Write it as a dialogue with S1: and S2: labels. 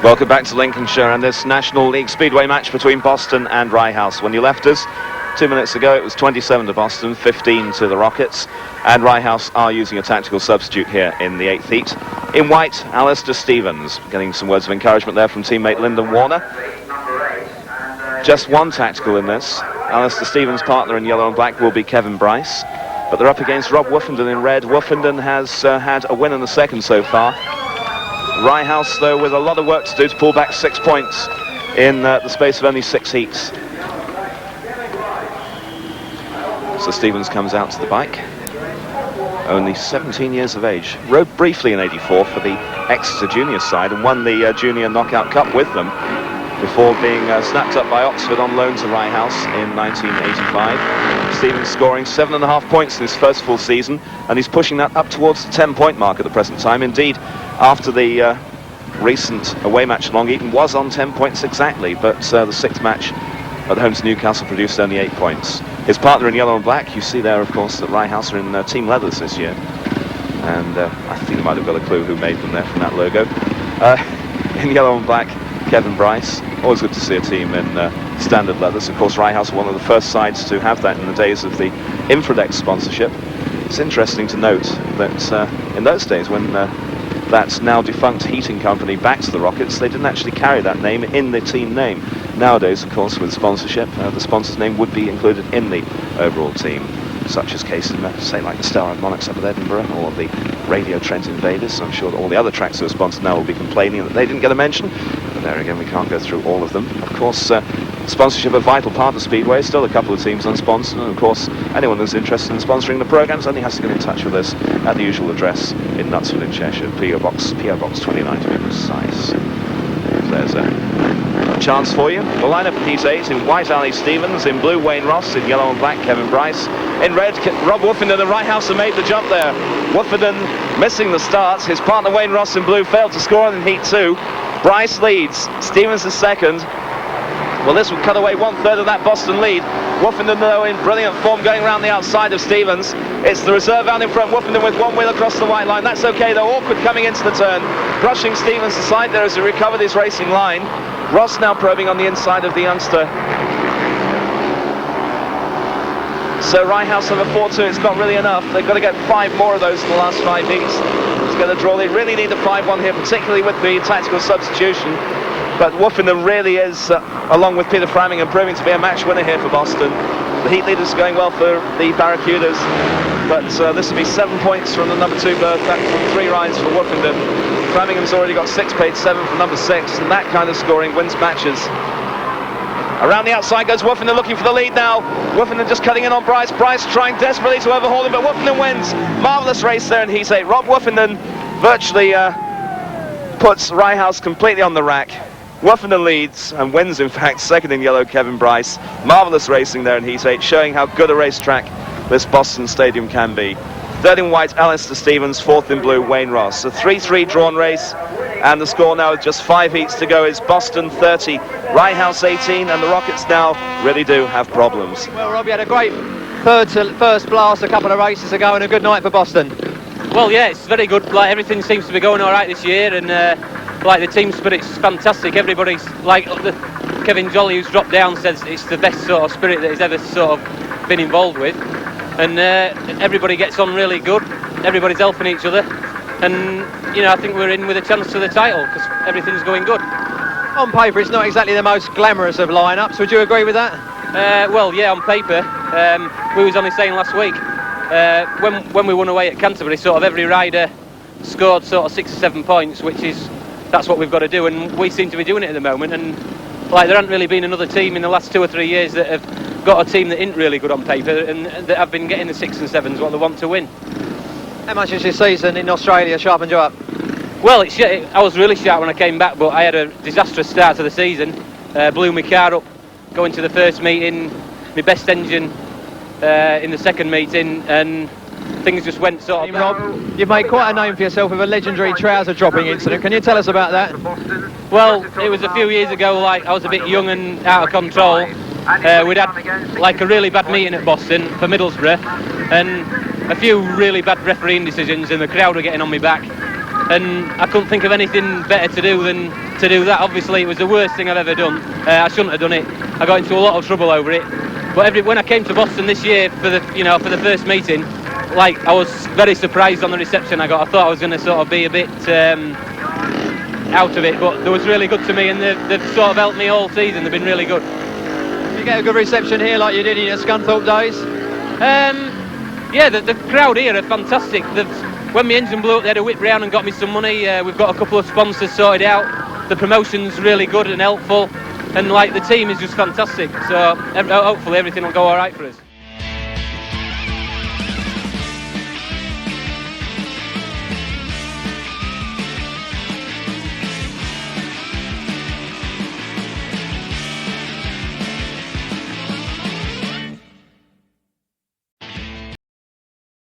S1: Welcome back to Lincolnshire and this National League Speedway match between Boston and Rye House. When you left us 2 minutes ago, it was 27 to Boston, 15 to the Rockets, and Rye House are using a tactical substitute here in the 8th heat. In white, Alistair Stevens, getting some words of encouragement there from teammate Lyndon Warner. Just one tactical in this. Alistair Stevens' partner in yellow and black will be Kevin Bryce, but they're up against Rob Woffinden in red. Woffinden has had a win in the second so far. Rye House, though, with a lot of work to do to pull back 6 points in the space of only 6 heats. So Stevens comes out to the bike, only 17 years of age. Rode briefly in '84 for the Exeter Junior side and won the Junior Knockout Cup with them before being snapped up by Oxford on loan to Rye House in 1985. Stevens scoring 7.5 points in his first full season, and he's pushing that up towards the 10-point mark at the present time. Indeed, after the recent away match, Long Eaton was on 10 points exactly, but the 6th match at home to Newcastle produced only 8 points. His partner in yellow and black, you see there, of course, that Rye House are in team leathers this year, and I think you might have got a clue who made them there from that logo. In yellow and black, Kevin Bryce. Always good to see a team in standard leathers. Of course, Rye House were one of the first sides to have that in the days of the Infradex sponsorship. It's interesting to note that in those days, when that now defunct heating company backed the Rockets, they didn't actually carry that name in the team name. Nowadays, of course, with sponsorship, the sponsor's name would be included in the overall team, such as case in, say, like the Star and Monarchs up at Edinburgh, or the Radio Trent Invaders. I'm sure that all the other tracks that are sponsored now will be complaining that they didn't get a mention, but there again, we can't go through all of them. Of course, sponsorship a vital part of Speedway. Still a couple of teams unsponsored, and of course, anyone who's interested in sponsoring the programmes only has to get in touch with us at the usual address in Knutsford in Cheshire, PO Box 29 to be precise. There's a chance for you. The lineup of Heat 8 in white, Ali Stevens, in blue, Wayne Ross, in yellow and black, Kevin Bryce, in red, Rob Woffinden. And Rye House have made the jump there. Woffinden missing the start. His partner Wayne Ross in blue failed to score in Heat 2. Bryce leads, Stevens is second. Well, this would cut away 1/3 of that Boston lead. Woffinden, though, in brilliant form, going around the outside of Stevens. It's the reserve out in front, Woffinden with one wheel across the white line. That's okay, though. Awkward coming into the turn, brushing Stevens aside there as he recovered his racing line. Ross now probing on the inside of the youngster. So Rye House have a 4-2. It's not really enough. They've got to get 5 more of those in the last 5 heats to get a draw. They really need a 5-1 here, particularly with the tactical substitution. But Woffinden really is, along with Peter Framingham, proving to be a match winner here for Boston. The heat leaders are going well for the Barracudas, but this will be 7 points from the number 2 berth, back from 3 rides for Woffinden. Framingham's already got 6, paid 7 from number 6, and that kind of scoring wins matches. Around the outside goes Woffinden, looking for the lead now. Woffinden just cutting in on Bryce. Bryce trying desperately to overhaul him, but Woffinden wins. Marvellous race there in Heat 8. Rob Woffinden virtually puts Rye House completely on the rack. Woffinden leads and wins, in fact, second in yellow, Kevin Bryce. Marvellous racing there in Heat 8, showing how good a racetrack this Boston Stadium can be. Third in white, Alistair Stevens. Fourth in blue, Wayne Ross. A 3-3 drawn race, and the score now with just 5 heats to go is Boston 30, Rye House 18, and the Rockets now really do have problems.
S2: Well, Rob, you had a great first blast a couple of races ago and a good night for Boston.
S3: Well, yeah, it's very good. Like, everything seems to be going all right this year, and like, the team spirit's fantastic. Everybody's like, Kevin Jolly, who's dropped down, says it's the best sort of spirit that he's ever sort of been involved with, and everybody gets on really good. Everybody's helping each other, and you know, I think we're in with a chance to the title because everything's going good.
S2: On paper, it's not exactly the most glamorous of lineups. Would you agree with that?
S3: Well, yeah, on paper, we was only saying last week when we won away at Canterbury, sort of every rider scored sort of 6 or 7 points, that's what we've got to do, and we seem to be doing it at the moment. And like, there hasn't really been another team in the last 2 or 3 years that have got a team that isn't really good on paper and that have been getting the 6s and 7s what they want to win.
S2: How much has your season in Australia sharpened you up?
S3: Well, I was really sharp when I came back, but I had a disastrous start to the season. Blew my car up going to the first meeting, my best engine in the second meeting, and things just went sort of...
S2: Rob, you've made quite a name for yourself with a legendary trouser dropping incident. Can you tell us about that?
S3: Well, it was a few years ago. Like, I was a bit young and out of control. We'd had like a really bad meeting at Boston for Middlesbrough, and a few really bad refereeing decisions, and the crowd were getting on my back. and I couldn't think of anything better to do than to do that. Obviously, it was the worst thing I've ever done. I shouldn't have done it. I got into a lot of trouble over it. But when I came to Boston this year for the first meeting, like, I was very surprised on the reception I got. I thought I was going to sort of be a bit out of it, but they was really good to me, and they've sort of helped me all season. They've been really good.
S2: You get a good reception here like you did in your Scunthorpe days?
S3: Yeah, the crowd here are fantastic. When my engine blew up, they had a whip round and got me some money. We've got a couple of sponsors sorted out. The promotion's really good and helpful, and like the team is just fantastic. So hopefully everything will go all right for us.